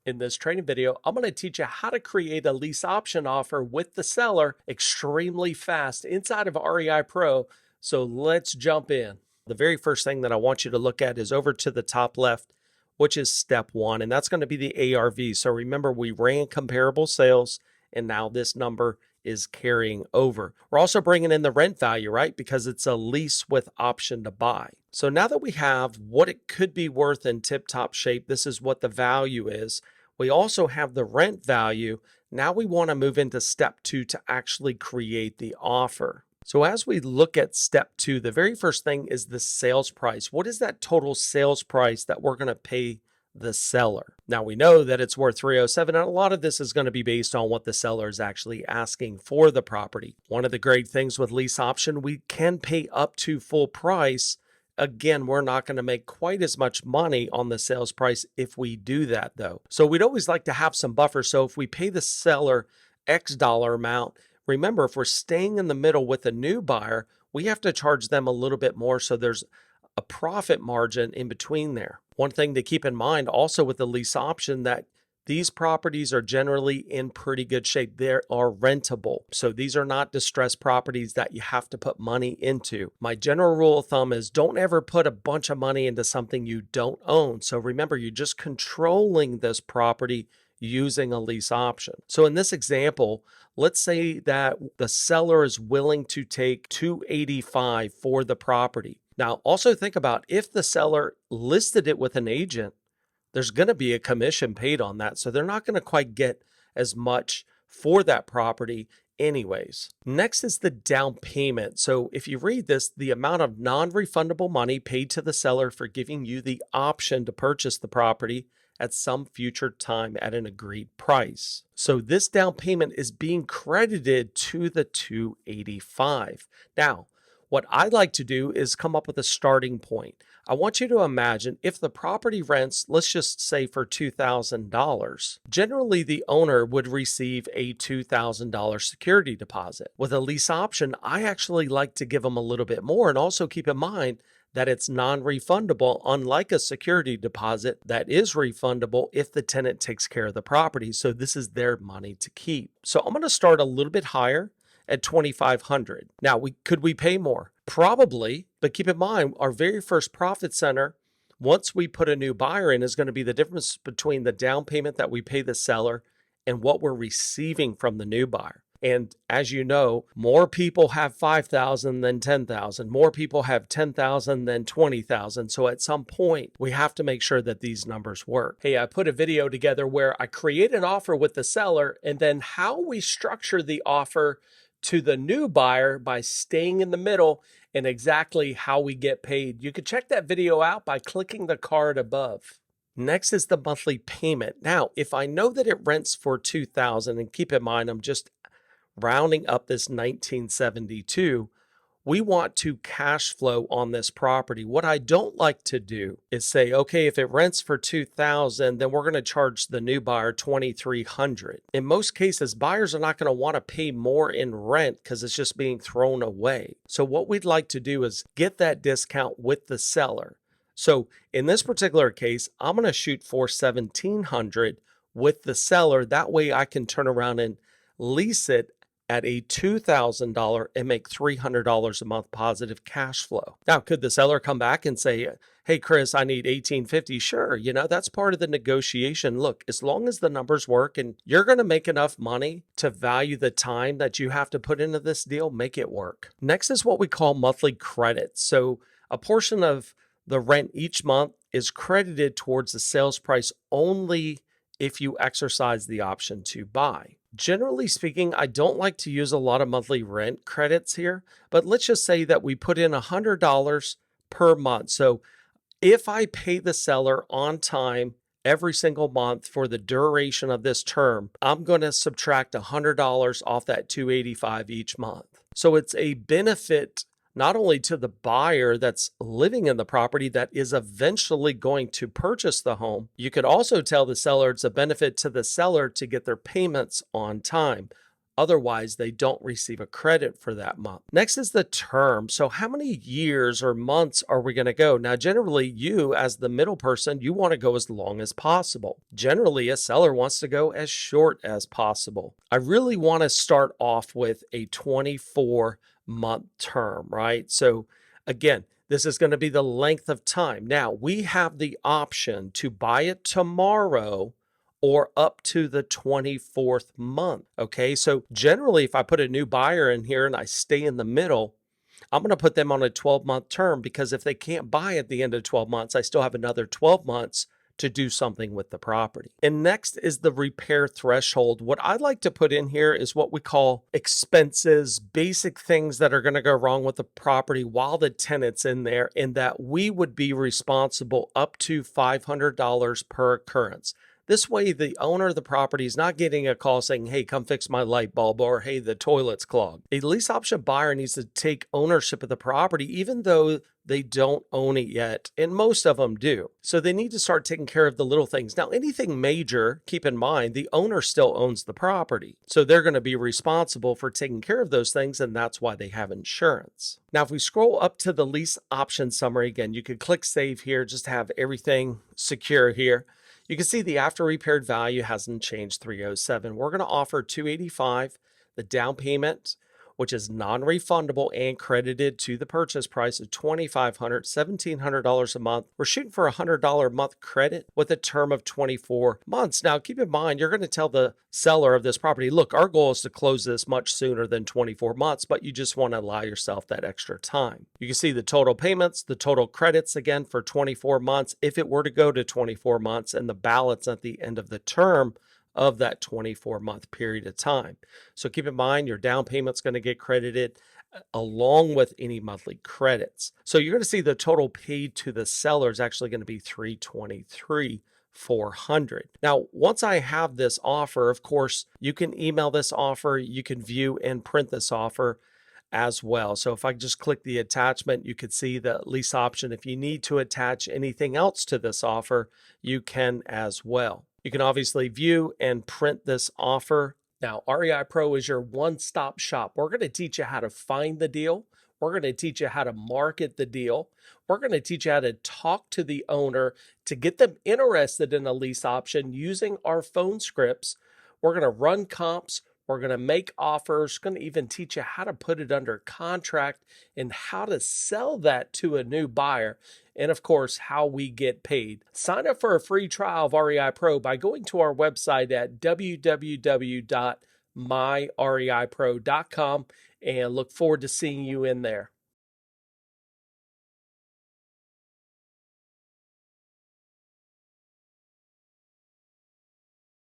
In this training video, I'm going to teach you how to create a lease option offer with the seller extremely fast inside of REIPro. So let's jump in. The very first thing that I want you to look at is over to the top left, which is step one, and that's going to be the ARV. So remember, we ran comparable sales, and now this number is carrying over. We're also bringing in the rent value, right? Because it's a lease with option to buy. So now that we have what it could be worth in tip-top shape, this is what the value is. We also have the rent value. Now we want to move into step two to actually create the offer. So as we look at step two, the very first thing is the sales price. What is that total sales price that we're going to pay the seller? Now we know that it's worth 307, and a lot of this is going to be based on what the seller is actually asking for the property. One of the great things with lease option, we can pay up to full price. Again, we're not going to make quite as much money on the sales price if we do that though. So we'd always like to have some buffer. So if we pay the seller X dollar amount, remember, if we're staying in the middle with a new buyer, we have to charge them a little bit more. So there's a profit margin in between there. One thing to keep in mind also with the lease option, that these properties are generally in pretty good shape. They are rentable. So these are not distressed properties that you have to put money into. My general rule of thumb is don't ever put a bunch of money into something you don't own. So remember, you're just controlling this property using a lease option. So in this example, let's say that the seller is willing to take $285 for the property. Now, also think about if the seller listed it with an agent, there's going to be a commission paid on that. So they're not going to quite get as much for that property anyways. Next is the down payment. So if you read this, the amount of non-refundable money paid to the seller for giving you the option to purchase the property at some future time at an agreed price. So this down payment is being credited to the $285. Now, what I'd like to do is come up with a starting point. I want you to imagine if the property rents, let's just say for $2,000, generally the owner would receive a $2,000 security deposit. With a lease option, I actually like to give them a little bit more, and also keep in mind that it's non-refundable, unlike a security deposit that is refundable if the tenant takes care of the property. So this is their money to keep. So I'm going to start a little bit higher at $2,500. Now, could we pay more? Probably, but keep in mind, our very first profit center, once we put a new buyer in, is going to be the difference between the down payment that we pay the seller and what we're receiving from the new buyer. And as you know, more people have 5,000 than 10,000. More people have 10,000 than 20,000. So at some point, we have to make sure that these numbers work. Hey, I put a video together where I create an offer with the seller, and then how we structure the offer to the new buyer by staying in the middle, and exactly how we get paid. You can check that video out by clicking the card above. Next is the monthly payment. Now, if I know that it rents for $2,000, and keep in mind, I'm just rounding up this 1972, we want to cash flow on this property. What I don't like to do is say, okay, if it rents for $2,000, then we're going to charge the new buyer $2,300. In most cases, buyers are not going to want to pay more in rent because it's just being thrown away. So what we'd like to do is get that discount with the seller. So in this particular case, I'm going to shoot for $1,700 with the seller. That way I can turn around and lease it at a $2,000 and make $300 a month positive cash flow. Now, could the seller come back and say, hey, Chris, I need $1,850? Sure, that's part of the negotiation. Look, as long as the numbers work and you're going to make enough money to value the time that you have to put into this deal, make it work. Next is what we call monthly credits. So a portion of the rent each month is credited towards the sales price only if you exercise the option to buy. Generally speaking, I don't like to use a lot of monthly rent credits here, but let's just say that we put in $100 per month. So if I pay the seller on time every single month for the duration of this term, I'm going to subtract $100 off that $285 each month. So it's a benefit not only to the buyer that's living in the property that is eventually going to purchase the home, you could also tell the seller it's a benefit to the seller to get their payments on time. Otherwise, they don't receive a credit for that month. Next is the term. So how many years or months are we going to go? Now, generally, you as the middle person, you want to go as long as possible. Generally, a seller wants to go as short as possible. I really want to start off with a 24-month term, right? So again, this is going to be the length of time. Now, we have the option to buy it tomorrow or up to the 24th month. Okay, so generally, if I put a new buyer in here and I stay in the middle, I'm going to put them on a 12-month term, because if they can't buy at the end of 12 months, I still have another 12 months to do something with the property. And next is the repair threshold. What I'd like to put in here is what we call expenses, basic things that are going to go wrong with the property while the tenant's in there, and that we would be responsible up to $500 per occurrence. This way, the owner of the property is not getting a call saying, hey, come fix my light bulb, or hey, the toilet's clogged. A lease option buyer needs to take ownership of the property, even though they don't own it yet, and most of them do. So they need to start taking care of the little things. Now, anything major, keep in mind, the owner still owns the property. So they're going to be responsible for taking care of those things, and that's why they have insurance. Now, if we scroll up to the lease option summary, again, you could click save here, just to have everything secure here. You can see the after repaired value hasn't changed, 307. We're going to offer 285. The down payment, which is non-refundable and credited to the purchase price, of $2,500, $1,700 a month. We're shooting for a $100 a month credit with a term of 24 months. Now, keep in mind, you're going to tell the seller of this property, look, our goal is to close this much sooner than 24 months, but you just want to allow yourself that extra time. You can see the total payments, the total credits, again, for 24 months, if it were to go to 24 months, and the balance at the end of the term of that 24-month period of time. So keep in mind, your down payment's going to get credited along with any monthly credits. So you're going to see the total paid to the seller is actually going to be $323,400. Now, once I have this offer, of course, you can email this offer, you can view and print this offer as well. So if I just click the attachment, you could see the lease option. If you need to attach anything else to this offer, you can as well. You can obviously view and print this offer. Now, REIPro is your one-stop shop. We're going to teach you how to find the deal. We're going to teach you how to market the deal. We're going to teach you how to talk to the owner to get them interested in a lease option using our phone scripts. We're going to run comps. We're going to make offers, going to even teach you how to put it under contract and how to sell that to a new buyer. And of course, how we get paid. Sign up for a free trial of REIPro by going to our website at www.myreipro.com, and look forward to seeing you in there.